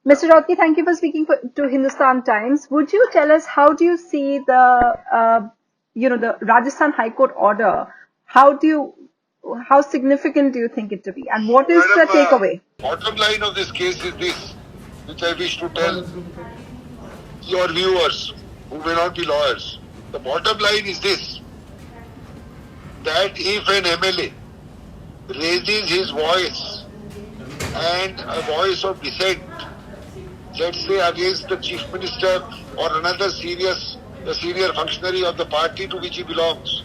Mr. Rautki, thank you for speaking to Hindustan Times. Would you tell us how do you see the Rajasthan High Court order? How significant do you think it to be, and what is the takeaway? Bottom line of this case is this, which I wish to tell your viewers who may not be lawyers. The bottom line is this, that if an MLA raises his voice and a voice of dissent, let's say against the chief minister or another senior functionary of the party to which he belongs,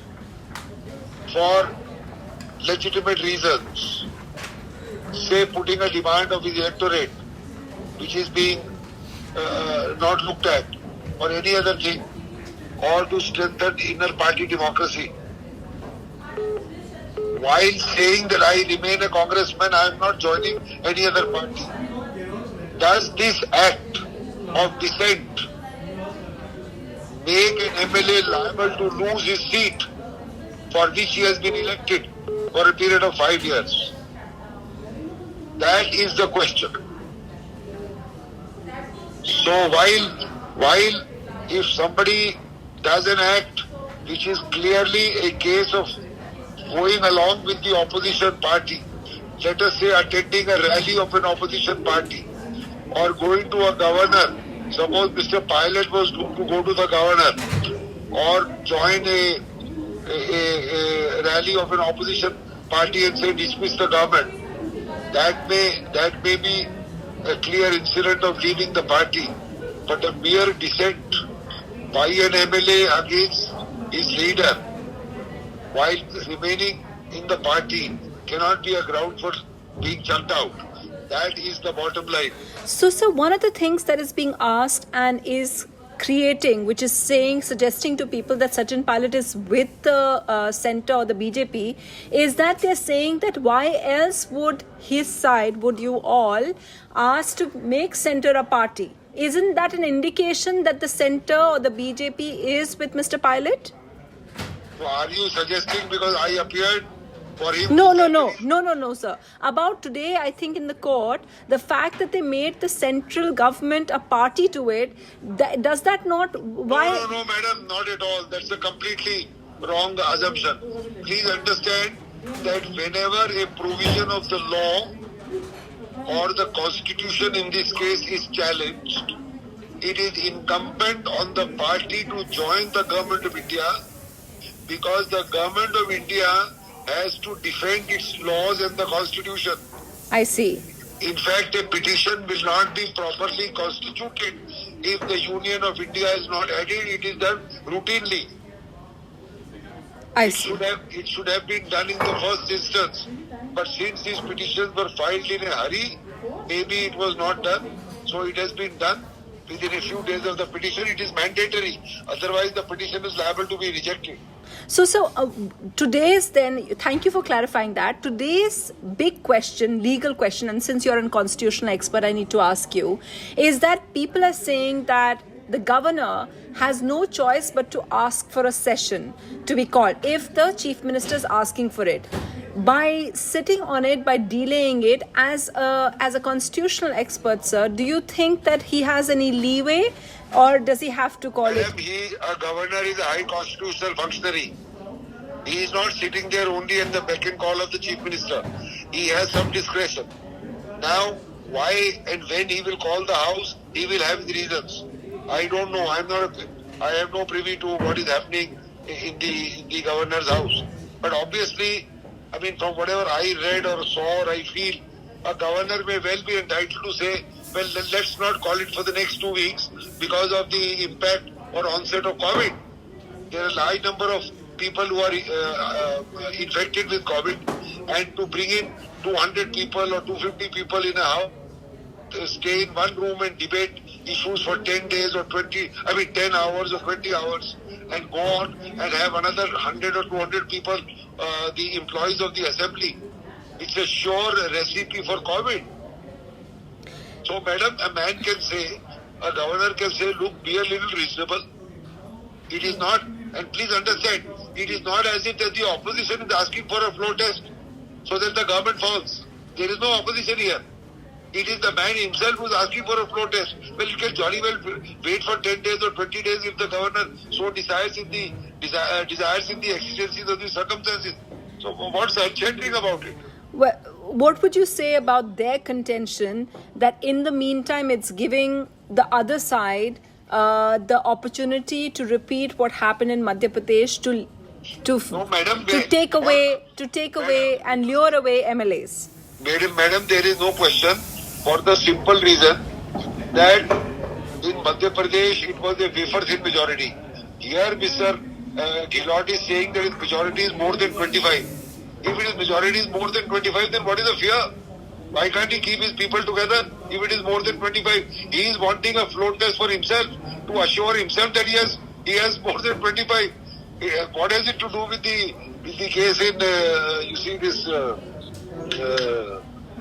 for legitimate reasons, say putting a demand of his electorate which is being not looked at, or any other thing, or to strengthen inner party democracy, while saying that I remain a congressman, I am not joining any other party. Does this act of dissent make an MLA liable to lose his seat for which he has been elected for a period of 5 years? That is the question. So while if somebody does an act which is clearly a case of going along with the opposition party, let us say attending a rally of an opposition party, or going to a governor, suppose Mr. Pilot was to go to the governor, or join a rally of an opposition party and say dismiss the government, that may be a clear incident of leaving the party, but a mere dissent by an MLA against his leader while remaining in the party cannot be a ground for being chucked out. That is the bottom line. So, sir, one of the things that is being asked and is creating, which is suggesting to people that Sachin Pilot is with the centre or the BJP, is that they're saying that why else would his side, would you all, ask to make centre a party? Isn't that an indication that the centre or the BJP is with Mr. Pilot? So are you suggesting because I appeared for him? No, sir. About today, I think in the court, the fact that they made the central government a party to it, does that not... Why? No, madam, not at all. That's a completely wrong assumption. Please understand that whenever a provision of the law or the constitution in this case is challenged, it is incumbent on the party to join the government of India, because the government of India has to defend its laws and the constitution. I see. In fact, a petition will not be properly constituted if the Union of India is not added. It is done routinely. I see. It should have been done in the first instance. But since these petitions were filed in a hurry, maybe it was not done. So it has been done within a few days of the petition. It is mandatory. Otherwise, the petition is liable to be rejected. So today's then, thank you for clarifying that. Today's big question, legal question, and since you're a constitutional expert, I need to ask you, is that people are saying that the governor has no choice but to ask for a session to be called if the chief minister is asking for it. By sitting on it, by delaying it, as a constitutional expert, sir, do you think that he has any leeway, or does he have to call it? A governor is a high constitutional functionary. He is not sitting there only at the beck and call of the chief minister. He has some discretion. Now, why and when he will call the house, he will have his reasons. I don't know. I have no privy to what is happening in the governor's house. But obviously, I mean, from whatever I read or saw or I feel, a governor may well be entitled to say, well, let's not call it for the next 2 weeks because of the impact or onset of COVID. There are a large number of people who are infected with COVID, and to bring in 200 people or 250 people in a house, stay in one room and debate issues for 10 days or 10 hours or 20 hours, and go on and have another 100 or 200 people, the employees of the assembly. It's a sure recipe for COVID. So, madam, a governor can say, look, be a little reasonable. It is not, and please understand, it is not as if that the opposition is asking for a floor test so that the government falls. There is no opposition here. It is the man himself who is asking for a floor test. Well, you can jolly well wait for 10 days or 20 days if the governor so desires in the exigencies of the circumstances. So what's enchanting about it? Well, what would you say about their contention that in the meantime it's giving the other side the opportunity to repeat what happened in Madhya Pradesh No, madam, to take away and lure away MLAs? Madam, there is no question for the simple reason that in Madhya Pradesh it was a wafer-thin majority. Here Mr. Gehlot is saying that his majority is more than 25. If it is majority is more than 25, then what is the fear? Why can't he keep his people together if it is more than 25? He is wanting a floor test for himself to assure himself that he has more than 25. What has it to do with the case in you see this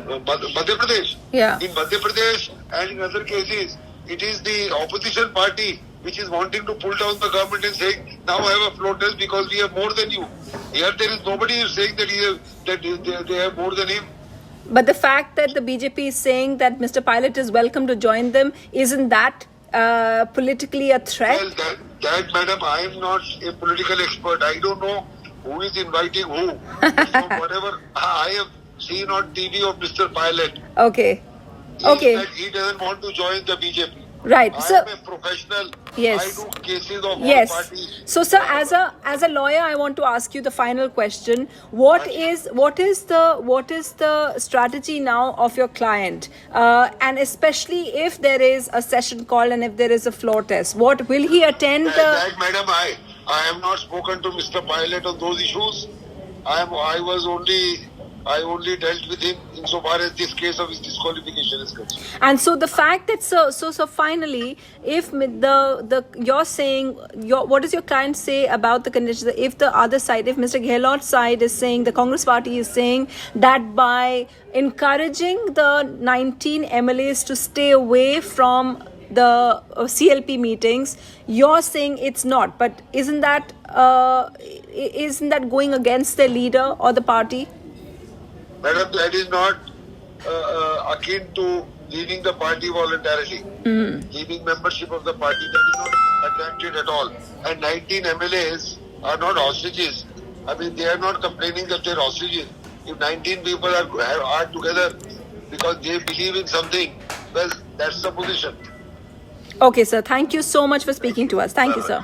Madhya Pradesh? Yeah. In Madhya Pradesh and in other cases, it is the opposition party which is wanting to pull down the government and saying, now I have a floor test because we have more than you. Here there is nobody who is saying that they have more than him. But the fact that the BJP is saying that Mr. Pilot is welcome to join them, isn't that politically a threat? Well, that madam, I am not a political expert. I don't know who is inviting who. So whatever I have seen on TV of Mr. Pilot, Okay. that he doesn't want to join the BJP. Right. I So, am a professional. Yes. I do cases of all yes. parties. So, sir, as a lawyer, I want to ask you the final question. What is the strategy now of your client, and especially if there is a session call and if there is a floor test, what will he attend? That madam, I have not spoken to Mr. Pilot on those issues. I only dealt with him insofar as this case of his disqualification is concerned. And so the fact that so finally, if you're saying what does your client say about the conditions? If the other side, if Mr. Gehlot's side is saying, the Congress party is saying that by encouraging the 19 MLAs to stay away from the CLP meetings, you're saying it's not. But isn't that going against the leader or the party? Madam, that is not akin to leaving the party voluntarily. Leaving membership of the party, that is not attempted at all. And 19 MLAs are not hostages. I mean, they are not complaining that they're hostages. If 19 people are together because they believe in something, well, that's the position. Okay, sir. Thank you so much for speaking to us. Thank you, sir.